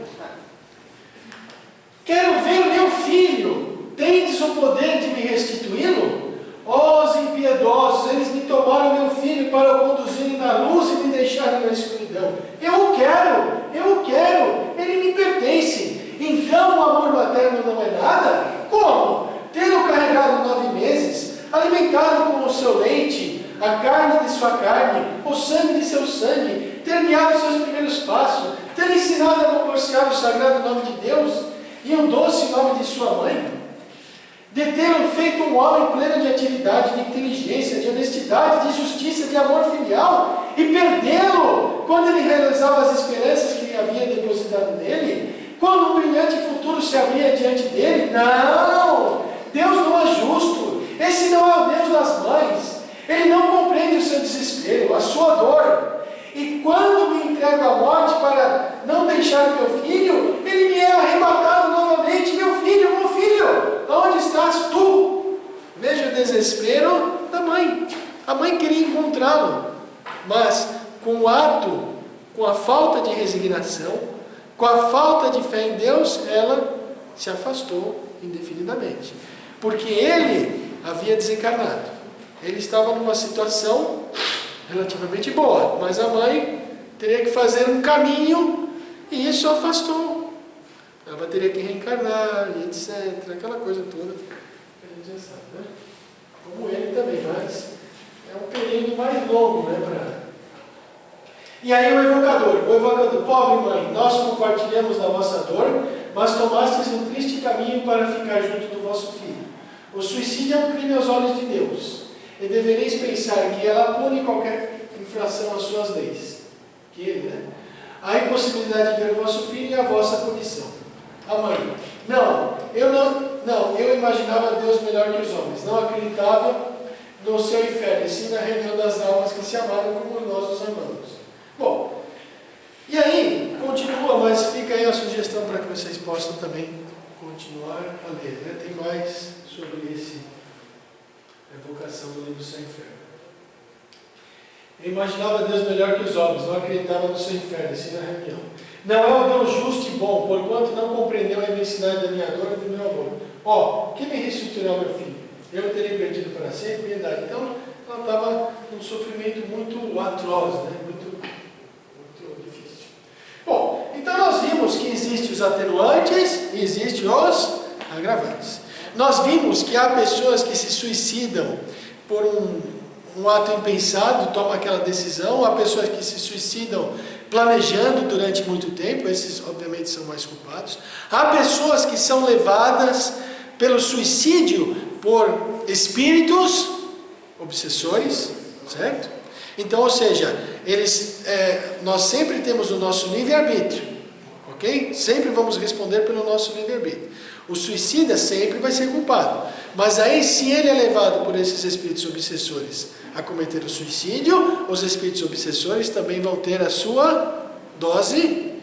Quero ver o meu filho, tendes o poder de me restituí-lo? Ó, os impiedosos, eles me tomaram meu filho para o conduzirem na luz e me deixarem na escuridão. Eu o quero, ele me pertence. Então o amor materno não é nada? Como? Tê-lo carregado 9 meses, alimentado com o seu leite, a carne de sua carne, o sangue de seu sangue, ter guiado seus primeiros passos, ter ensinado a proporcionar o sagrado nome de Deus e o doce nome de sua mãe, de ter feito um homem pleno de atividade, de inteligência, de honestidade, de justiça, de amor filial, e perdê-lo quando ele realizava as esperanças que havia depositado nele, quando um brilhante futuro se abria diante dele? Não! Deus não é justo. Esse não é o Deus das mães. Ele não compreende o seu desespero, a sua dor. E quando me entrego à morte para não deixar meu filho, ele me é arrebatado novamente. Meu filho, aonde estás tu? Veja o desespero da mãe. A mãe queria encontrá-lo, mas com o ato, com a falta de resignação, com a falta de fé em Deus, ela se afastou indefinidamente. Porque ele havia desencarnado. Ele estava numa situação relativamente boa, mas a mãe teria que fazer um caminho e isso afastou. Ela teria que reencarnar e etc. Aquela coisa toda que a gente já sabe, né? Como ele também, mas é um período mais longo, né? E aí o evocador, pobre mãe, nós compartilhamos da vossa dor, mas tomastes um triste caminho para ficar junto do vosso filho. O suicídio é um crime aos olhos de Deus, e devereis pensar que ela pune qualquer infração às suas leis. Que ele, né? A impossibilidade de ver o vosso filho e a vossa punição. A mãe, eu imaginava Deus melhor que os homens, não acreditava no seu inferno, e sim na reunião das almas que se amaram como nós os amamos. Bom, e aí, continua, mas fica aí a sugestão para que vocês possam também continuar a ler, né? Tem mais sobre a evocação do livro do seu inferno. Eu imaginava Deus melhor que os homens, não acreditava no seu inferno, e sim na reunião. Não é um Deus justo e bom, porquanto não compreendeu a imensidade da minha dor e do meu amor. Quem me restituirá meu filho? Eu terei perdido para sempre piedade. Então, ela estava num sofrimento muito atroz, né? Muito difícil. Bom, então nós vimos que existem os atenuantes e existem os agravantes. Nós vimos que há pessoas que se suicidam por um ato impensado, tomam aquela decisão. Há pessoas que se suicidam planejando durante muito tempo, esses obviamente são mais culpados. Há pessoas que são levadas pelo suicídio por espíritos obsessores, certo? Então, ou seja, nós sempre temos o nosso livre-arbítrio, ok? Sempre vamos responder pelo nosso livre-arbítrio. O suicida sempre vai ser culpado, mas aí se ele é levado por esses espíritos obsessores a cometer o suicídio, os espíritos obsessores também vão ter a sua dose de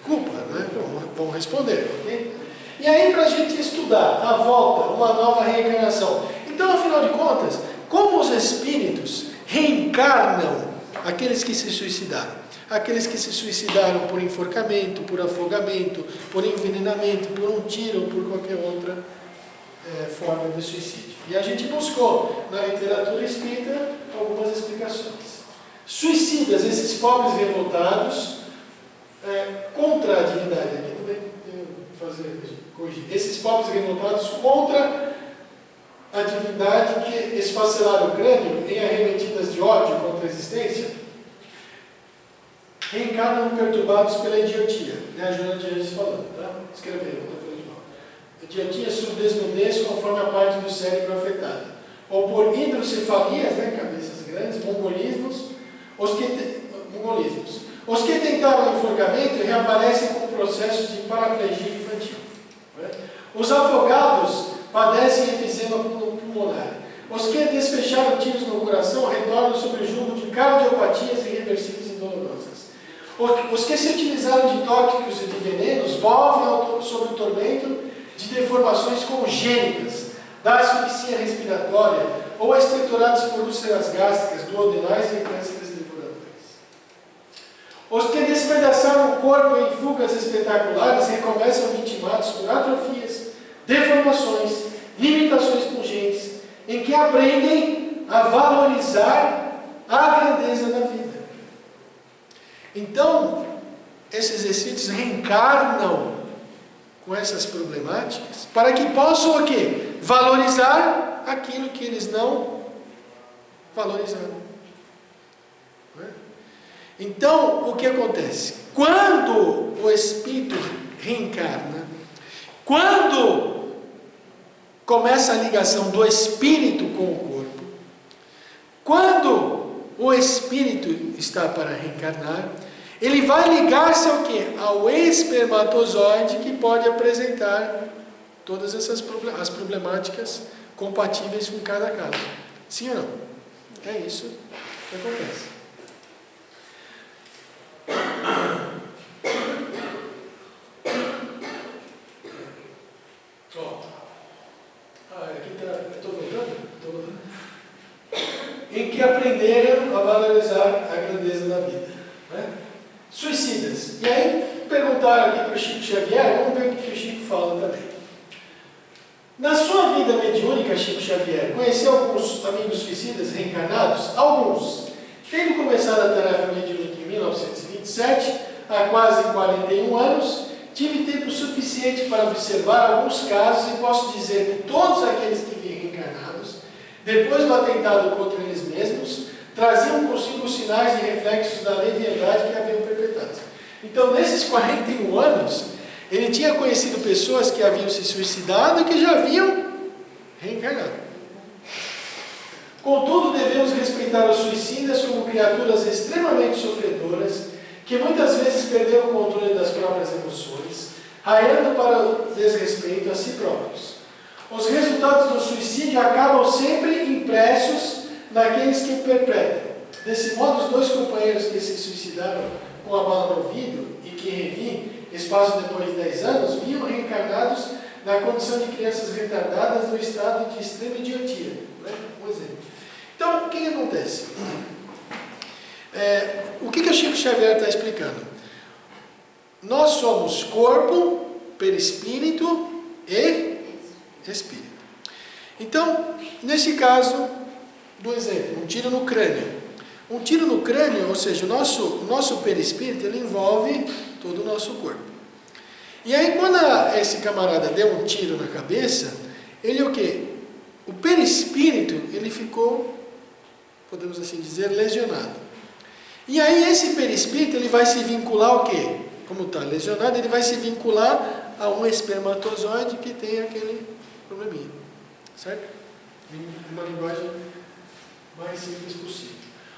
culpa, né? Vão responder, ok? E aí, para a gente estudar a volta, uma nova reencarnação. Então, afinal de contas, como os espíritos reencarnam aqueles que se suicidaram? Aqueles que se suicidaram por enforcamento, por afogamento, por envenenamento, por um tiro ou por qualquer outra forma de suicídio. E a gente buscou na literatura espírita algumas explicações. Suicidas, esses pobres revoltados contra a divindade. Aqui também tenho que corrigir. Esses pobres revoltados contra a divindade que esfacelaram o crânio em arremetidas de ódio contra a existência, reencarnam perturbados pela idiotia. A Joana de Anjos falando, tá? Escrevendo, não estou falando de mal. Idiotia, surdez, nudez, conforme a parte do cérebro afetada. Ou por hidrocefalias, cabeças grandes, mongolismos. Os que tentaram enforcamento reaparecem com processos de paraplegia infantil. Os afogados padecem efizema pulmonar. Os que desfecharam tiros no coração retornam sob o jugo de cardiopatias irreversíveis e dolorosas. Os que se utilizaram de tóxicos e de venenos volvem sob o tormento de deformações congênitas, da asfixia respiratória ou estruturados por úlceras gástricas, duodenais e cânceres devoradores. Os que despedaçaram o corpo em fugas espetaculares recomeçam vitimados por atrofias, deformações, limitações pungentes, em que aprendem a valorizar a grandeza da vida. Então, esses espíritos reencarnam com essas problemáticas para que possam o quê? Valorizar aquilo que eles não valorizaram. Não é? Então, o que acontece? Quando o espírito reencarna, quando começa a ligação do espírito com o corpo, quando o espírito está para reencarnar, ele vai ligar-se ao quê? Ao espermatozoide, que pode apresentar todas essas as problemáticas compatíveis com cada caso. Sim ou não? É isso que acontece. Aqui eu estou voltando? Estou voltando. Em que aprenderam a valorizar a grandeza da vida. Né? Suicidas. E aí perguntaram aqui para o Chico Xavier, vamos ver o que o Chico fala também. Na sua vida mediúnica, Chico Xavier, conheceu alguns amigos suicidas reencarnados? Alguns. Tendo começado a tarefa mediúnica em 1927, há quase 41 anos, tive tempo suficiente para observar alguns casos e posso dizer que todos aqueles que vi reencarnados, depois do atentado contra eles mesmos, traziam consigo sinais e reflexos da leviandade que haviam perpetrado. Então, nesses 41 anos, ele tinha conhecido pessoas que haviam se suicidado e que já haviam reencarnado. Contudo, devemos respeitar os suicidas como criaturas extremamente sofredoras, que muitas vezes perderam o controle das próprias emoções, raiando para o desrespeito a si próprios. Os resultados do suicídio acabam sempre impressos naqueles que o perpetram. Desse modo, os dois companheiros que se suicidaram com a bala no vidro e que revi, espaço depois de 10 anos, viam reencarnados na condição de crianças retardadas no estado de extrema idiotia. Né? Um exemplo. Então, o que acontece? O que o Chico Xavier está explicando? Nós somos corpo, perispírito e espírito. Então, nesse caso, do exemplo, um tiro no crânio. Um tiro no crânio, ou seja, o nosso perispírito, ele envolve todo o nosso corpo. E aí, quando esse camarada deu um tiro na cabeça, ele o quê? O perispírito, ele ficou, podemos assim dizer, lesionado. E aí esse perispírito, ele vai se vincular ao quê? Como está lesionado, ele vai se vincular a um espermatozoide que tem aquele probleminha. Certo? Em uma linguagem mais simples possível.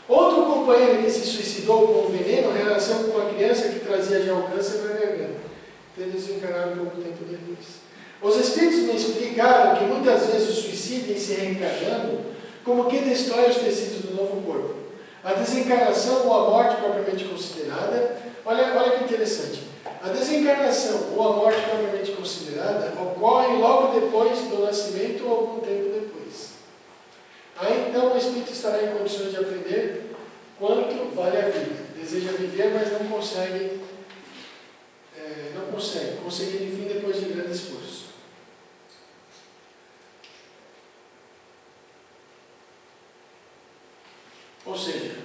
Outro companheiro que se suicidou com veneno em relação com uma criança que trazia já o câncer na garganta. Eles desencarnaram pouco tempo depois. Os espíritos me explicaram que muitas vezes o suicídio em se reencarnando como que destrói os tecidos do novo corpo. A desencarnação ou a morte propriamente considerada, olha que interessante, a desencarnação ou a morte propriamente considerada ocorre logo depois do nascimento ou algum tempo depois. Aí então o espírito estará em condições de aprender quanto vale a vida. Deseja viver, mas não consegue, conseguir enfim depois de grande esforço. Ou seja,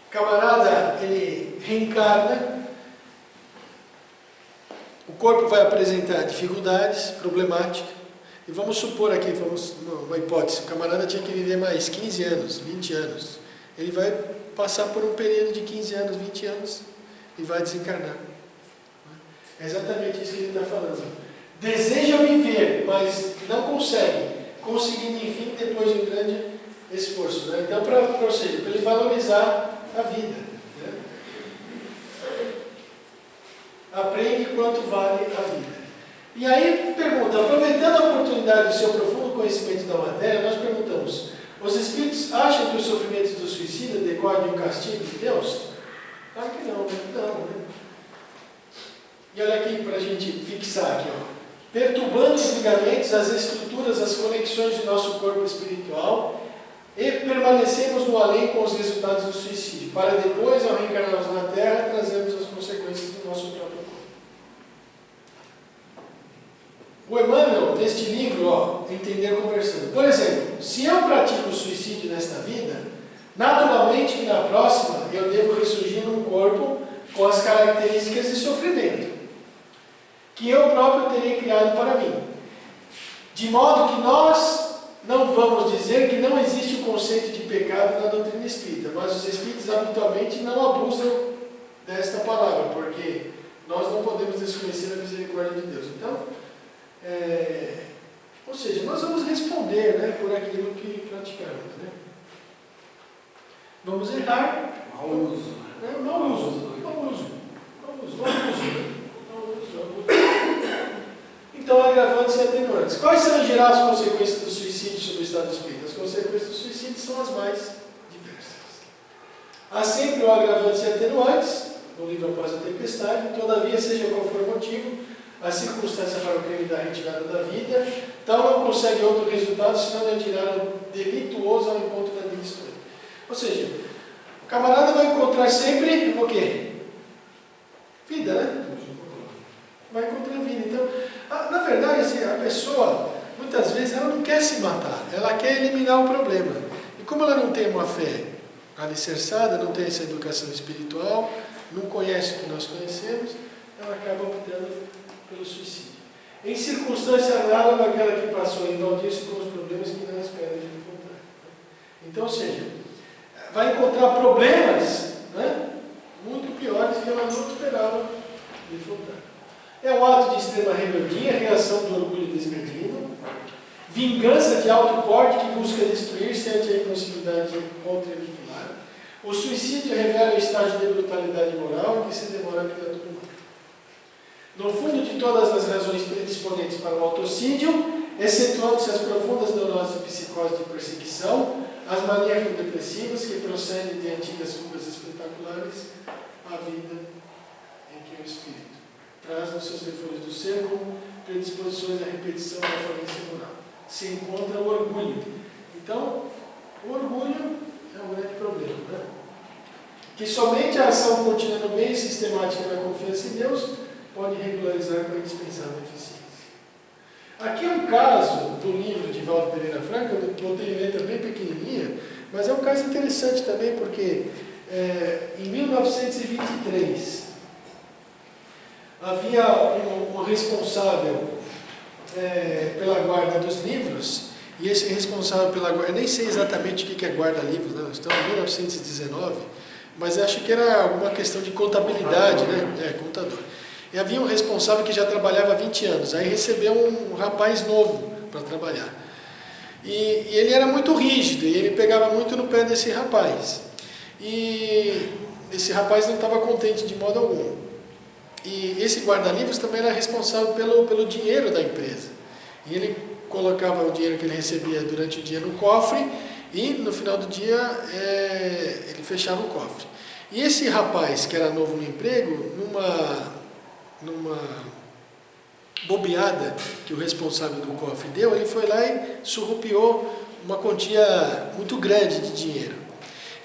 o camarada, ele reencarna, o corpo vai apresentar dificuldades, problemáticas, e vamos supor aqui, uma hipótese, o camarada tinha que viver mais 15 anos, 20 anos, ele vai passar por um período de 15 anos, 20 anos, e vai desencarnar. É exatamente isso que ele está falando. Deseja viver, mas não consegue, conseguindo enfim depois de um grande esforço. Né? Então, para ele valorizar a vida. Né? Aprende quanto vale a vida. E aí pergunta, aproveitando a oportunidade do seu profundo conhecimento da matéria, nós perguntamos: os espíritos acham que o sofrimento do suicida decorre de um castigo de Deus? Claro que não, né? Não, né? E olha aqui para a gente fixar aqui, ó. Perturbando os ligamentos, as estruturas, as conexões de nosso corpo espiritual, e permanecemos no além com os resultados do suicídio, para depois, ao reencarnarmos na Terra, trazermos as consequências do nosso próprio corpo. O Emmanuel, neste livro, ó, Entender Conversando. Por exemplo, se eu pratico o suicídio nesta vida, naturalmente que na próxima eu devo ressurgir num corpo com as características de sofrimento que eu próprio terei criado para mim. De modo que nós não vamos dizer que não existe o conceito de pecado na doutrina espírita, mas os espíritos habitualmente não abusam desta palavra, porque nós não podemos desconhecer a misericórdia de Deus. Então, ou seja, nós vamos responder, né, por aquilo que praticamos. Né? Vamos errar. Mau uso. Mau uso. Então, agravantes e atenuantes. Quais são, em geral, as consequências do suicídio sobre o estado espírita? As consequências do suicídio são as mais diversas. Há sempre o agravantes e atenuantes, no livro Após a Tempestade. Todavia, seja qual for o motivo, a circunstância para o crime da retirada da vida, tal não consegue outro resultado senão de atirar o delituoso ao encontro da vida histórica. Ou seja, o camarada vai encontrar sempre o quê? Vida, né? Vai encontrar vida. Então, na verdade, assim, a pessoa, muitas vezes, ela não quer se matar, ela quer eliminar o problema. E como ela não tem uma fé alicerçada, não tem essa educação espiritual, não conhece o que nós conhecemos, ela acaba optando pelo suicídio. Em circunstância análoga àquela que passou a invadir-se com os problemas que não espera de encontrar. Então, ou seja, vai encontrar problemas, né, muito piores que ela não esperava enfrentar. É um ato de extrema rebeldia, reação do orgulho desmedido, vingança de alto porte que busca destruir-se ante a impossibilidade de contra-aniquilar. O suicídio revela o estágio de brutalidade moral em que se demora a criatura humana. No fundo de todas as razões predisponentes para o autocídio, excetuando-se as profundas neuroses e psicose de perseguição, as maníaco-depressivas que procedem de antigas fugas espetaculares, a vida em que o espírito traz nos seus defeitos do ser como predisposições à repetição da falência moral. Se encontra o orgulho. Então, o orgulho é um grande problema, né? Que somente a ação contínua no bem e sistemática na confiança em Deus pode regularizar com a indispensável eficiência. Aqui é um caso do livro de Valdo Pereira Franco, eu botei letra bem pequenininha, mas é um caso interessante também, porque em 1923 havia um responsável pela guarda dos livros, e esse responsável pela guarda, eu nem sei exatamente o que é guarda-livros, né? Nós estamos em 1919, mas acho que era alguma questão de contabilidade, né? Contador. E havia um responsável que já trabalhava há 20 anos, aí recebeu um rapaz novo para trabalhar. E ele era muito rígido, e ele pegava muito no pé desse rapaz. E esse rapaz não estava contente de modo algum. E esse guarda-livros também era responsável pelo dinheiro da empresa. E ele colocava o dinheiro que ele recebia durante o dia no cofre, e no final do dia ele fechava o cofre. E esse rapaz, que era novo no emprego, numa bobeada que o responsável do cofre deu, ele foi lá e surrupiou uma quantia muito grande de dinheiro.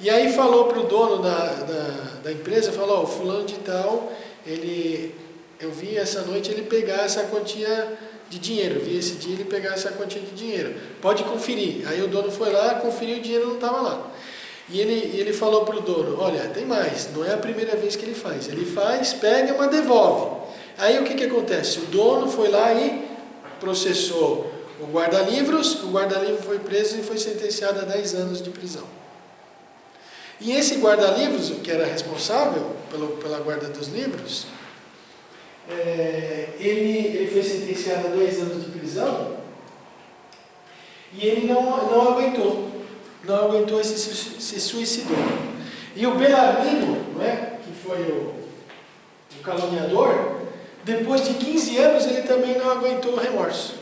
E aí falou para o dono da empresa, falou: o fulano de tal, eu vi essa noite ele pegar essa quantia de dinheiro, eu vi esse dia ele pegar essa quantia de dinheiro, pode conferir. Aí o dono foi lá, conferiu, o dinheiro não estava lá. E ele falou para o dono: olha, tem mais, não é a primeira vez que ele faz, pega, mas devolve. Aí o que acontece? O dono foi lá e processou o guarda-livros foi preso e foi sentenciado a 10 anos de prisão. E esse guarda-livros, que era responsável pela guarda dos livros, ele foi sentenciado a 10 anos de prisão, e ele não aguentou e se suicidou. E o Belarmino, não é, que foi o caluniador, depois de 15 anos ele também não aguentou o remorso.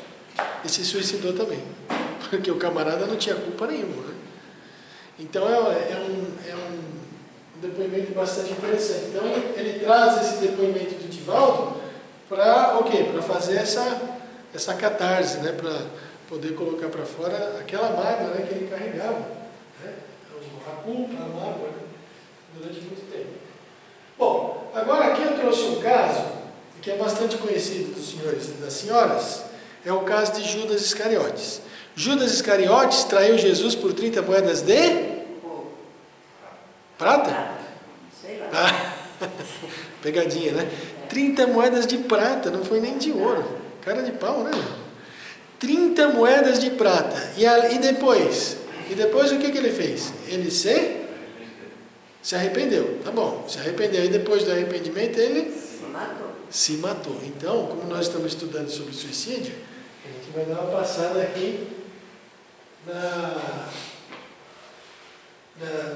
e se suicidou também, porque o camarada não tinha culpa nenhuma, né? Então é um depoimento bastante interessante. Então ele traz esse depoimento do Divaldo para o quê? Para fazer essa catarse, né? Para poder colocar para fora aquela mágoa, né, que ele carregava, né? A culpa, a mágoa, né? Durante muito tempo. Bom, agora aqui eu trouxe um caso que é bastante conhecido dos senhores e das senhoras, é o caso de Judas Iscariotes. Judas Iscariotes traiu Jesus por 30 moedas de prata? Sei lá. Ah, pegadinha, né? 30 moedas de prata, não foi nem de ouro. Cara de pau, né? 30 moedas de prata. E depois? E depois o que ele fez? Ele se arrependeu. Tá bom, se arrependeu. E depois do arrependimento ele se matou. Então, como nós estamos estudando sobre suicídio, a gente vai dar uma passada aqui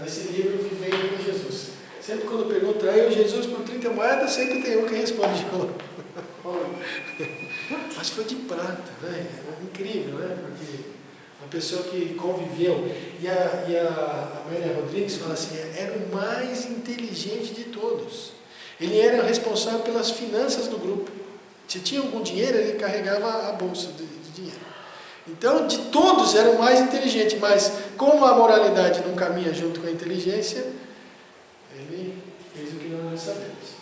nesse livro Vivendo com Jesus. Sempre quando perguntam, traiu Jesus por 30 moedas, sempre tem um que responde de ouro. Mas foi de prata, né? Incrível, né? Porque uma pessoa que conviveu, e a Amélia Rodrigues fala assim, era o mais inteligente de todos. Ele era responsável pelas finanças do grupo. Se tinha algum dinheiro, ele carregava a bolsa de dinheiro. Então, de todos, era o mais inteligente, mas como a moralidade não caminha junto com a inteligência, ele fez o que nós não sabemos.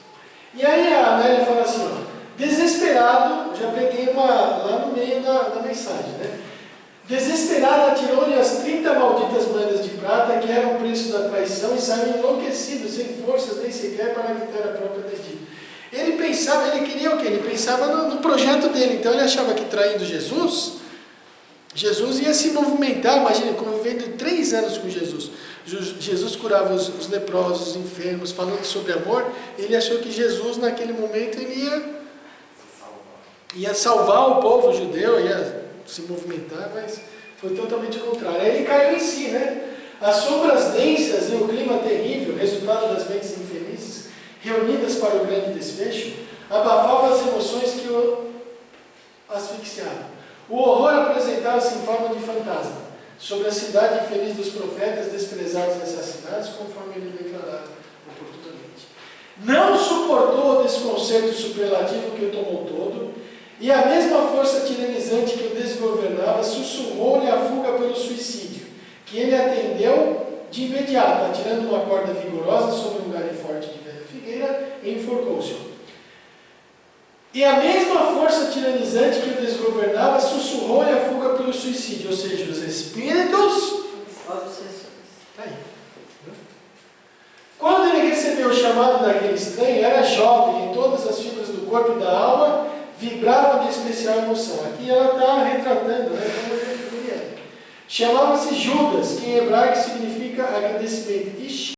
E aí a Amélia fala assim, ó, desesperado, já peguei lá no meio da mensagem, né? Desesperado, atirou-lhe as 30 malditas moedas de prata, que eram o preço da traição, e saiu enlouquecido, sem forças nem sequer para quitar a própria desdita. Ele pensava, ele queria o quê? Ele pensava no projeto dele, então ele achava que traindo Jesus ia se movimentar. Imagina, convivendo 3 anos com Jesus. Jesus curava os leprosos, os enfermos, falando sobre amor. Ele achou que Jesus, naquele momento, ele ia salvar o povo judeu, ia se movimentar, mas foi totalmente contrário. Aí ele caiu em si, né? As sombras densas e o clima terrível, resultado das mentes infelizes, reunidas para o grande desfecho, abafavam as emoções que o asfixiavam. O horror apresentava-se em forma de fantasma, sobre a cidade infeliz dos profetas, desprezados e assassinados, conforme ele declarava oportunamente. Não suportou o desconcerto superlativo que o tomou todo, e a mesma força tiranizante que o desgovernava sussurrou-lhe a fuga pelo suicídio, que ele atendeu de imediato, atirando uma corda vigorosa sobre um galho forte de velha figueira, e enforcou-se. E a mesma força tiranizante que o desgovernava sussurrou-lhe a fuga pelo suicídio, ou seja, os espíritos. Tá aí. Quando ele recebeu o chamado daquele estranho, era jovem, e todas as fibras do corpo e da alma vibravam de especial emoção. Aqui ela está retratando, né, como ele é. Chamava-se Judas, que em hebraico significa agradecimento.